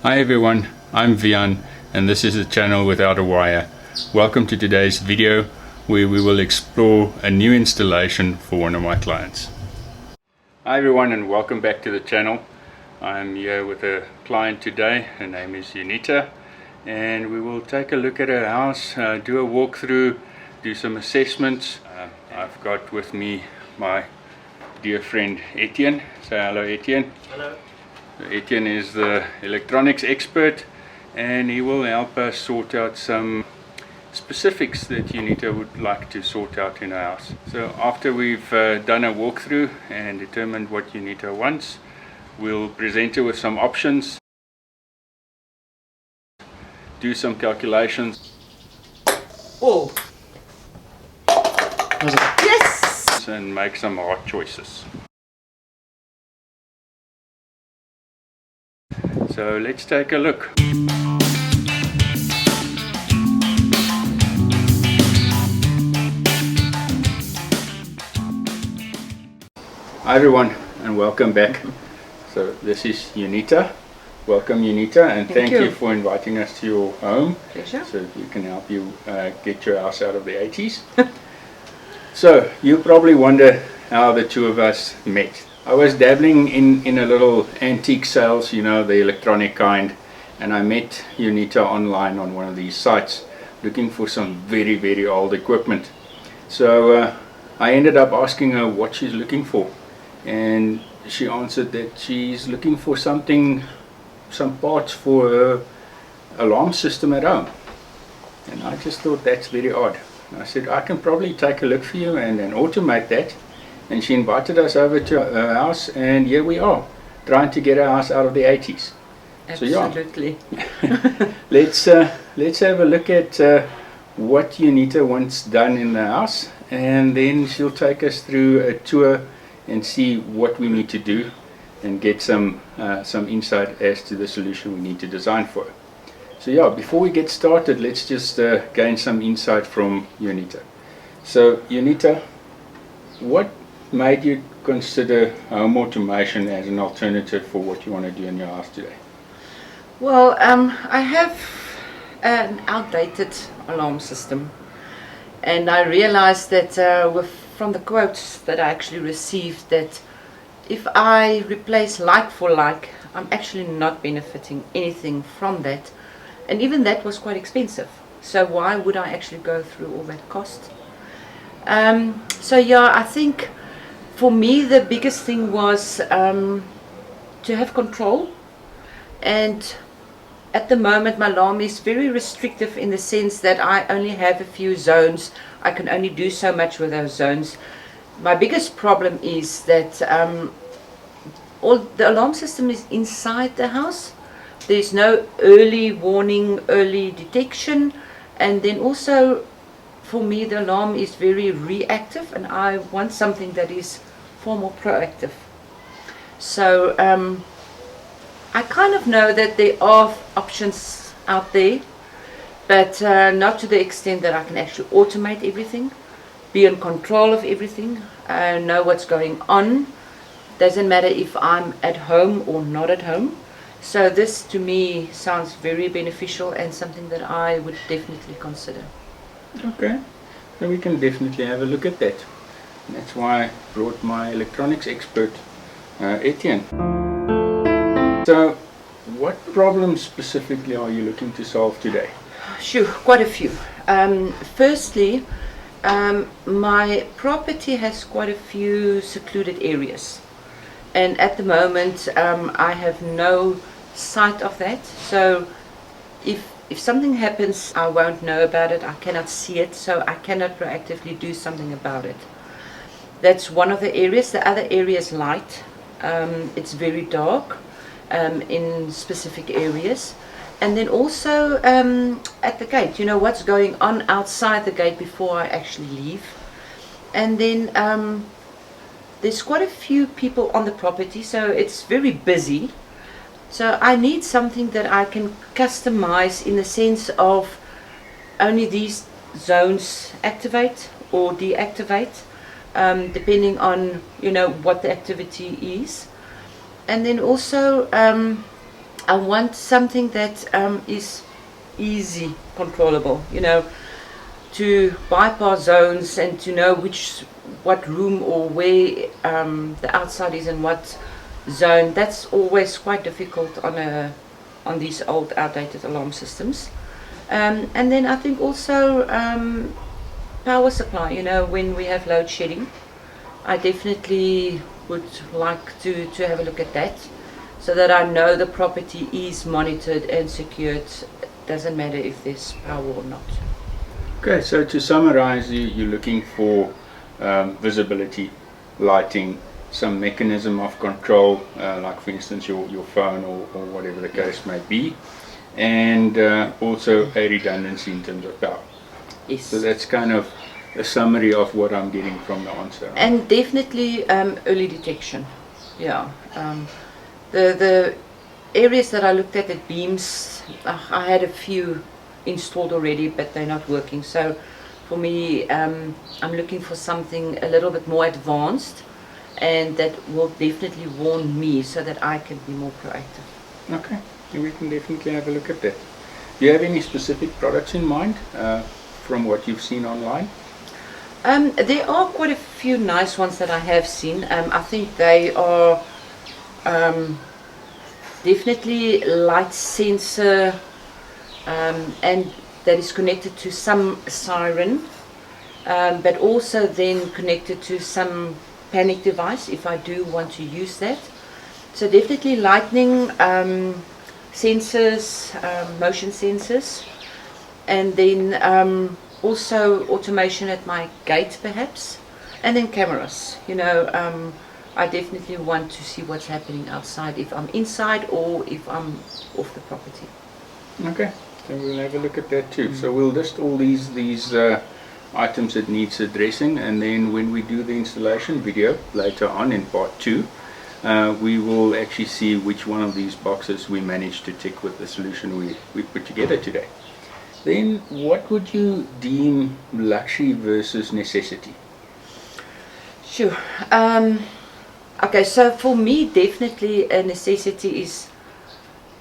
Hi everyone, I'm Vian and this is the channel Without a Wire. Welcome to today's video where we will explore a new installation for one of my clients. Hi everyone and welcome back to the channel. I'm here with a client today. Her name is Unita and we will take a look at her house, do a walkthrough, do some assessments. I've got with me my dear friend Etienne. Say hello Etienne. Hello. Etienne is the electronics expert and he will help us sort out some specifics that Unita would like to sort out in her house. So after we've done a walkthrough and determined what Unita wants, we'll present her with some options, do some calculations. Oh! Yes! And make some hard choices. So let's take a look. Hi everyone and welcome back. So this is Unita. Welcome Unita and thank you for inviting us to your home. Pleasure. So we can help you get your house out of the 80s. So you probably wonder how the two of us met. I was dabbling in a little antique sales, you know, the electronic kind, and I met Unita online on one of these sites looking for some very old equipment. So I ended up asking her what she's looking for, and she answered that she's looking for some parts for her alarm system at home. And I just thought that's very odd. I said I can probably take a look for you and automate that. And she invited us over to her house, and here we are, trying to get our house out of the 80s. Absolutely. So yeah, let's have a look at what Unita wants done in the house, and then she'll take us through a tour and see what we need to do and get some insight as to the solution we need to design for her. So yeah, before we get started, let's just gain some insight from Unita. So Unita, what made you consider home automation as an alternative for what you want to do in your house today? Well, I have an outdated alarm system, and I realized that from the quotes that I actually received, that if I replace like for like, I'm actually not benefiting anything from that, and even that was quite expensive. So why would I actually go through all that cost? So yeah, I think for me the biggest thing was to have control, and at the moment my alarm is very restrictive in the sense that I only have a few zones. I can only do so much with those zones. My biggest problem is that all the alarm system is inside the house. There's no early warning, early detection, and then also for me the alarm is very reactive, and I want something that is far more proactive. So I kind of know that there are options out there, but not to the extent that I can actually automate everything, be in control of everything, know what's going on. Doesn't matter if I'm at home or not at home. So this to me sounds very beneficial and something that I would definitely consider. Okay, so we can definitely have a look at that. And that's why I brought my electronics expert, Etienne. So, what problems specifically are you looking to solve today? Sure, quite a few. Firstly, my property has quite a few secluded areas, and at the moment I have no sight of that. So if something happens, I won't know about it. I cannot see it, so I cannot proactively do something about it. That's one of the areas. The other area is light. It's very dark in specific areas. And then also at the gate, you know what's going on outside the gate before I actually leave. And then there's quite a few people on the property, so it's very busy. So I need something that I can customize in the sense of only these zones activate or deactivate, depending on, you know, what the activity is. And then also I want something that is easy controllable, you know, to bypass zones and to know what room or where the outside is and what zone. That's always quite difficult on these old outdated alarm systems. And then I think also power supply, you know, when we have load shedding, I definitely would like to have a look at that, so that I know the property is monitored and secured. Doesn't matter if there's power or not. Okay, so to summarize, you're looking for visibility, lighting, some mechanism of control, like for instance your phone or whatever the case may be, and also a redundancy in terms of power. Yes. So that's kind of a summary of what I'm getting from the answer. And definitely early detection. Yeah. The areas that I looked at beams, I had a few installed already, but they're not working. So for me, I'm looking for something a little bit more advanced, and that will definitely warn me so that I can be more proactive. Okay, we can definitely have a look at that. Do you have any specific products in mind from what you've seen online? There are quite a few nice ones that I have seen. I think they are definitely light sensor, and that is connected to some siren, but also then connected to some panic device if I do want to use that. So definitely lightning sensors, motion sensors, and then also automation at my gate perhaps, and then cameras. You know, I definitely want to see what's happening outside, if I'm inside or if I'm off the property. Okay, so we'll have a look at that too. So we'll list all these items that needs addressing, and then when we do the installation video later on in part 2, we will actually see which one of these boxes we managed to tick with the solution we put together today. Then what would you deem luxury versus necessity? Sure. Okay, so for me definitely a necessity is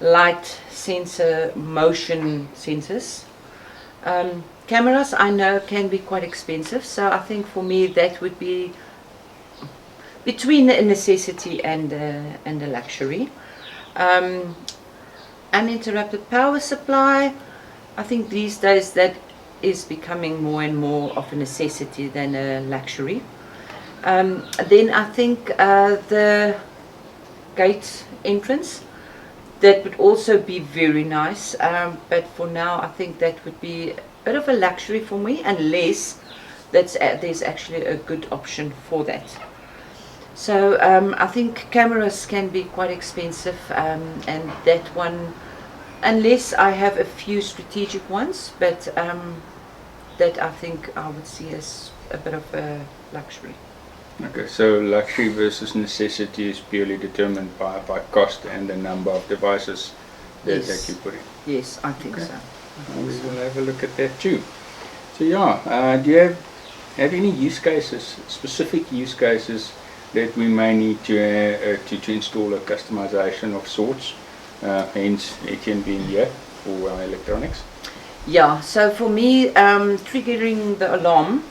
light sensor, motion sensors. Cameras I know can be quite expensive, so I think for me that would be between a necessity and a luxury. Uninterrupted power supply, I think these days that is becoming more and more of a necessity than a luxury. Then I think the gate entrance, that would also be very nice, but for now I think that would be a bit of a luxury for me, unless there's actually a good option for that. So I think cameras can be quite expensive, and that one, unless I have a few strategic ones, but that I think I would see as a bit of a luxury. Okay, so luxury versus necessity is purely determined by cost and the number of devices that you put in. Yes, I think so. We will have a look at that too. So yeah, do you have any use cases, specific use cases that we may need to install a customization of sorts, hence Etienne being here for our electronics? Yeah, so for me, triggering the alarm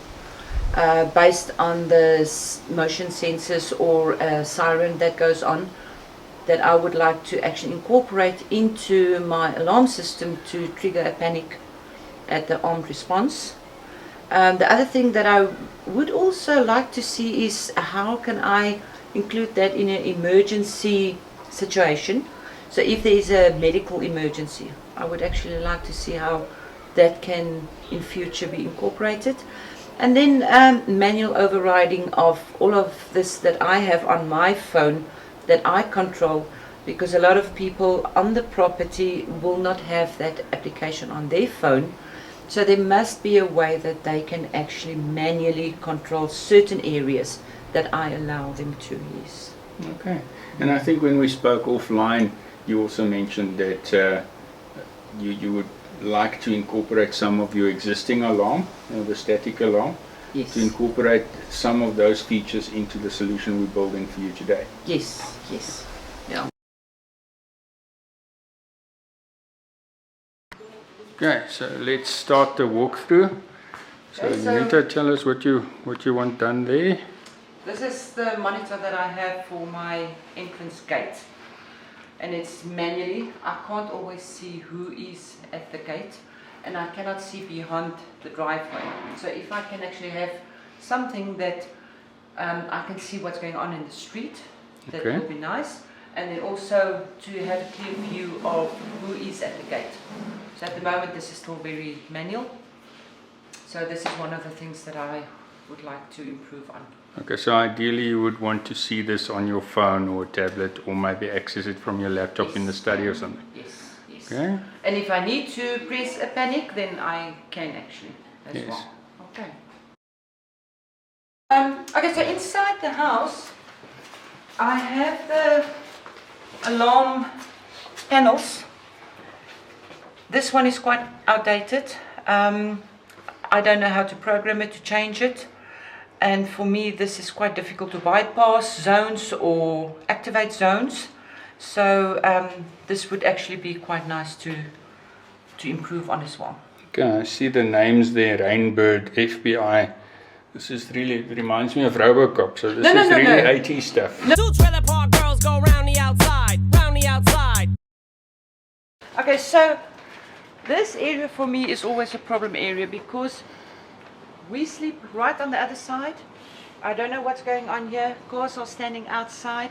based on the motion sensors or a siren that goes on, that I would like to actually incorporate into my alarm system to trigger a panic at the armed response. The other thing that I would also like to see is how can I include that in an emergency situation. So if there is a medical emergency, I would actually like to see how that can in future be incorporated. And then manual overriding of all of this that I have on my phone that I control, because a lot of people on the property will not have that application on their phone. So there must be a way that they can actually manually control certain areas that I allow them to use. Okay. And I think when we spoke offline, you also mentioned that you would like to incorporate some of your existing alarm, the static alarm, Yes. to incorporate some of those features into the solution we're building for you today. Yes, yes. Yeah. Okay, so let's start the walkthrough. So Okay, so- Janita, tell us what you want done there. This is the monitor that I have for my entrance gate, and it's manually. I can't always see who is at the gate, and I cannot see beyond the driveway. So if I can actually have something that I can see what's going on in the street, that Okay. will be nice. And then also to have a clear view of who is at the gate. So at the moment this is still very manual. So this is one of the things that I would like to improve on. Okay, so ideally you would want to see this on your phone or tablet, or maybe access it from your laptop in the study or something. Yes, yes. Okay. And if I need to press a panic, then I can actually as Yes. well. Okay. Okay, so inside the house, I have the alarm panels. This one is quite outdated. I don't know how to program it, to change it. And for me, this is quite difficult to bypass zones or activate zones. So this would actually be quite nice to improve on as well. Okay, I see the names there, Rainbird, FBI. This is really, it reminds me of Robocop, so this is really 80s stuff. Two trailer park girls go round the outside, round the outside. Okay, so this area for me is always a problem area because we sleep right on the other side. I don't know what's going on here. Cars are standing outside.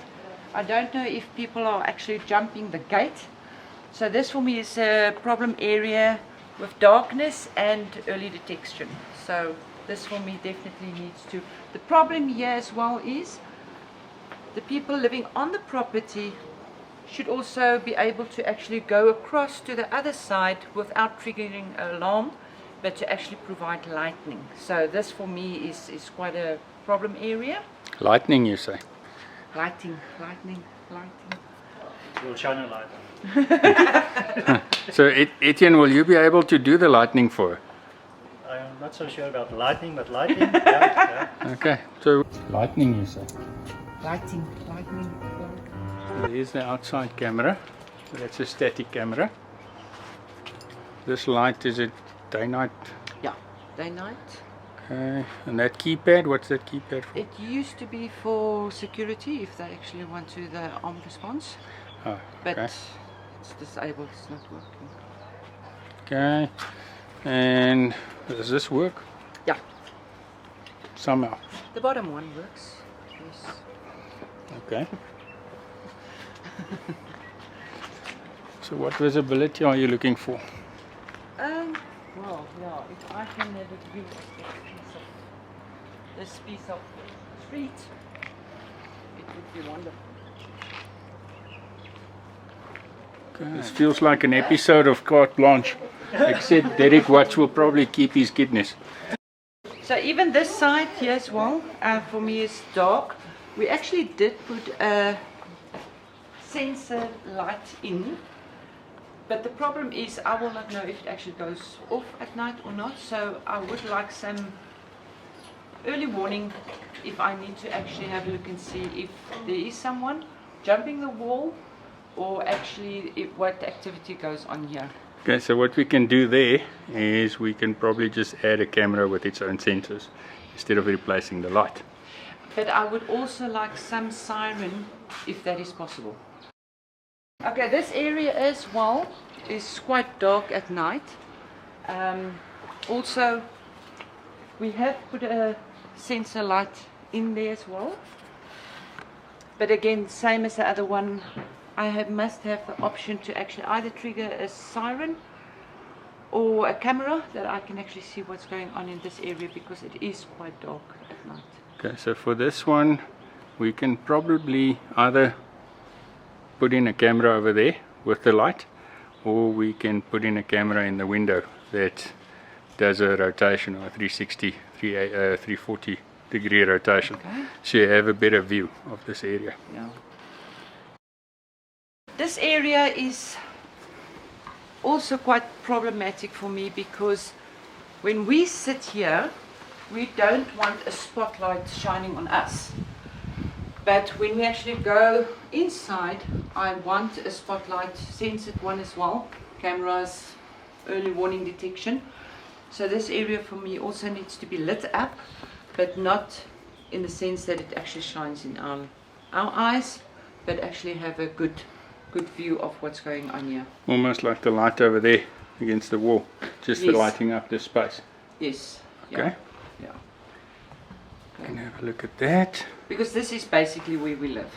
I don't know if people are actually jumping the gate. So this for me is a problem area with darkness and early detection. So this for me definitely needs to. The problem here as well is the people living on the property should also be able to actually go across to the other side without triggering an alarm, but to actually provide lighting. So this for me is quite a problem area. Lightning, you say? Lighting. We'll shine a light. So Etienne, will you be able to do the lightning for her? I'm not so sure about lightning, but lighting, yeah. Okay, so lightning, you say? Lighting. There's the outside camera. So that's a static camera. This light, is it day night? Yeah, day night. Okay, and that keypad, what's that keypad for? It used to be for security if they actually want to the armed response, Oh, but okay. it's disabled, it's not working. Okay, and does this work? Yeah, Somehow. the bottom one works. Yes. Okay. So what visibility are you looking for? Well, yeah, if I can have a view of this piece of street, it would be wonderful. Okay. This feels like an episode of Carte Blanche, except Derek Watts will probably keep his kidneys. So even this side here as well, for me is dark. We actually did put a sensor light in, but the problem is I will not know if it actually goes off at night or not. So I would like some early warning if I need to actually have a look and see if there is someone jumping the wall or actually what activity goes on here. Okay, so what we can do there is we can probably just add a camera with its own sensors instead of replacing the light. But I would also like some siren if that is possible. Okay, this area as well is quite dark at night. Also, we have put a sensor light in there as well. But again, same as the other one, I must have the option to actually either trigger a siren or a camera that I can actually see what's going on in this area because it is quite dark at night. Okay, so for this one, we can probably either put in a camera over there with the light, or we can put in a camera in the window that does a rotation or a 340 degree rotation. Okay. So you have a better view of this area. Yeah. This area is also quite problematic for me because when we sit here, we don't want a spotlight shining on us. But when we actually go inside, I want a spotlight, censored one as well, cameras, early warning detection. So this area for me also needs to be lit up, but not in the sense that it actually shines in our eyes, but actually have a good view of what's going on here. Almost like the light over there against the wall, just for Yes. lighting up the space. Yes. Okay. Yeah. Can have a look at that. Because this is basically where we live.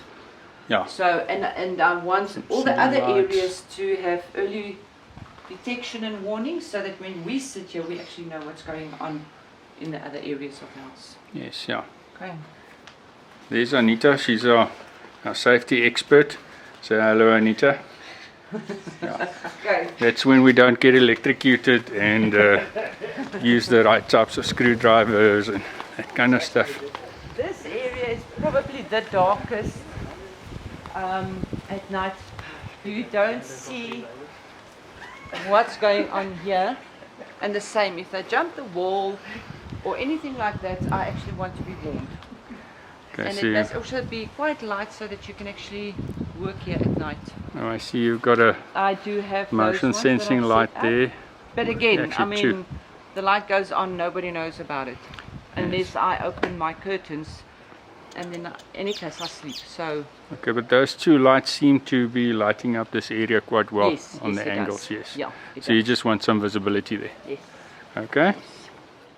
Yeah. So, and I want all the ceiling other lights. areas to have early detection and warning, so that when we sit here, we actually know what's going on in the other areas of the house. Yes, yeah. Okay. There's Anita, she's our safety expert. Say hello, Anita. Okay. That's when we don't get electrocuted and use the right types of screwdrivers and that kind of stuff. This area is probably the darkest at night. You don't see what's going on here. And the same, if they jump the wall or anything like that, I actually want to be warned. Okay, And so it must also be quite light so that you can actually work here at night. I see you've got a I do have motion those ones that sensing I've light set up. there. But again, I Actually mean, two. the light goes on, nobody knows about it. Unless I open my curtains, and then any case I sleep. So Okay, but those two lights seem to be lighting up this area quite well yes, on yes, the it angles, does. yes. Yeah, it So you does. just want some visibility there. Yes. Okay.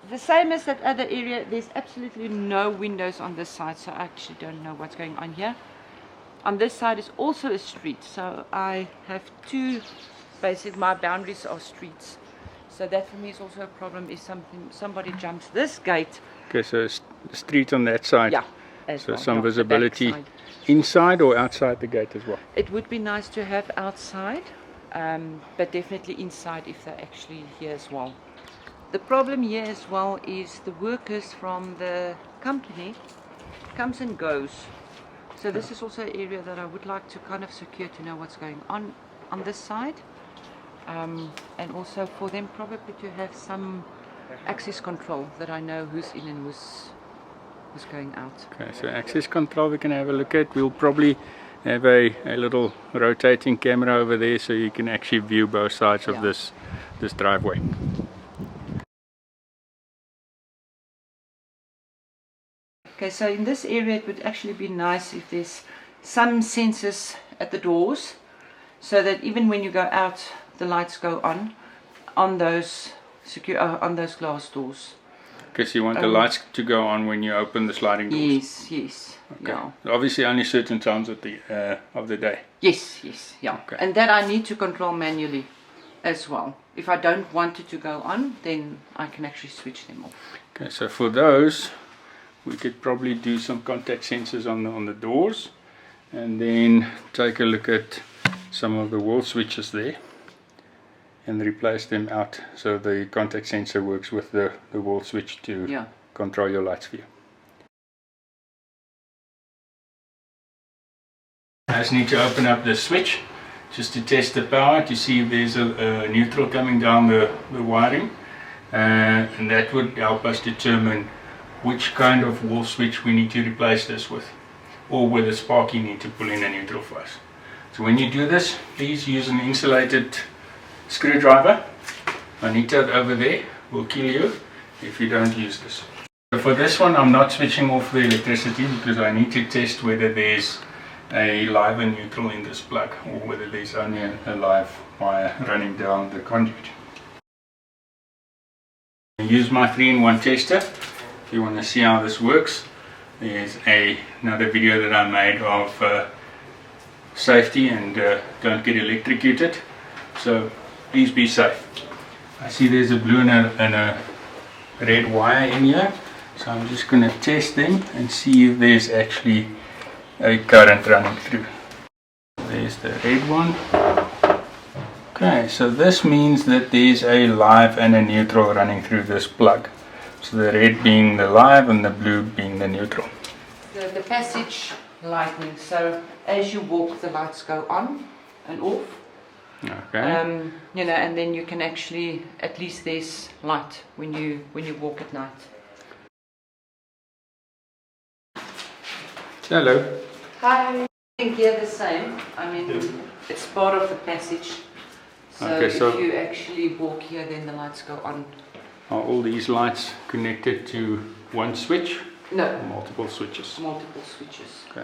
The same as that other area, there's absolutely no windows on this side, so I actually don't know what's going on here. On this side is also a street, so I have two, basically my boundaries are streets. So that for me is also a problem if somebody jumps this gate. Okay, so it's the street on that side. Yeah. As So well, some yeah, the visibility back side. inside or outside the gate as well. It would be nice to have outside, but definitely inside if they're actually here as well. The problem here as well is the workers from the company comes and goes. So this is also an area that I would like to kind of secure to know what's going on this side. And also for them probably to have some access control that I know who's in and who's going out. Okay, so access control we can have a look at. We'll probably have a little rotating camera over there so you can actually view both sides of Yeah. this driveway. Okay, so in this area it would actually be nice if there's some sensors at the doors, so that even when you go out, the lights go on those on those glass doors. Okay, so you want the lights to go on when you open the sliding doors. Yes, yes, Okay. yeah. Obviously only certain times of the day. Yes, yes, yeah. Okay. And that I need to control manually as well. If I don't want it to go on, then I can actually switch them off. Okay, so for those we could probably do some contact sensors on the doors, and then take a look at some of the wall switches there and replace them out so the contact sensor works with the wall switch to Yeah. control your lights for you. I just need to open up the switch just to test the power to see if there's a neutral coming down the wiring, and that would help us determine which kind of wall switch we need to replace this with, or whether Sparky need to pull in a neutral for us. So when you do this, please use an insulated screwdriver. Anita over there will kill you if you don't use this. So for this one I'm not switching off the electricity because I need to test whether there's a live and neutral in this plug, or whether there's only a live wire running down the conduit. I use my 3-in-1 tester. If you want to see how this works, there's another video that I made of safety and don't get electrocuted. So please be safe. I see there's a blue and a red wire in here, so I'm just going to test them and see if there's actually a current running through. There's the red one. Okay, so this means that there's a live and a neutral running through this plug. So the red being the live and the blue being the neutral. The passage lighting, so as you walk the lights go on and off. Okay. You know, and then you can actually, at least there's light when you walk at night. So Okay, if so- you actually walk here, then the lights go on. Are all these lights connected to one switch? No, Multiple switches. multiple switches. Okay.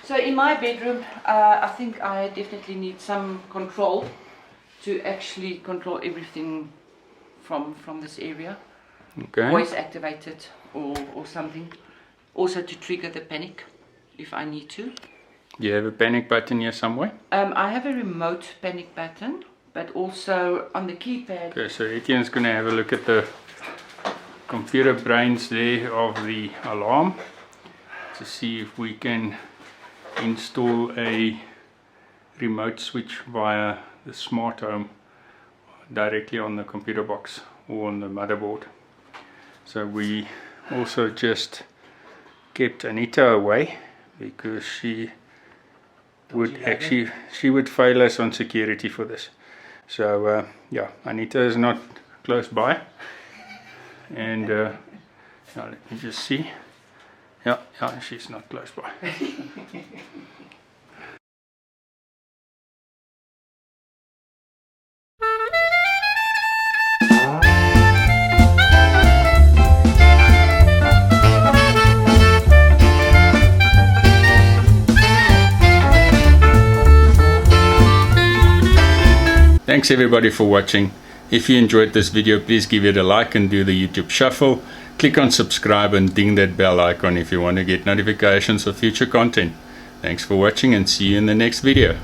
So in my bedroom, I think I definitely need some control to actually control everything from this area. Okay. Voice activated or something. Also to trigger the panic if I need to. You have a panic button here somewhere? I have a remote panic button, but also on the keypad. Okay, so Etienne's going to have a look at the computer brains there of the alarm to see if we can install a remote switch via the smart home directly on the computer box or on the motherboard. So we also just kept Anita away because she would fail us on security for this. So yeah, Anita is not close by, and now let me just see. Yeah, she's not close by. Thanks everybody for watching. If you enjoyed this video, please give it a like and do the YouTube shuffle. Click on subscribe and ding that bell icon if you want to get notifications of future content. Thanks for watching and see you in the next video.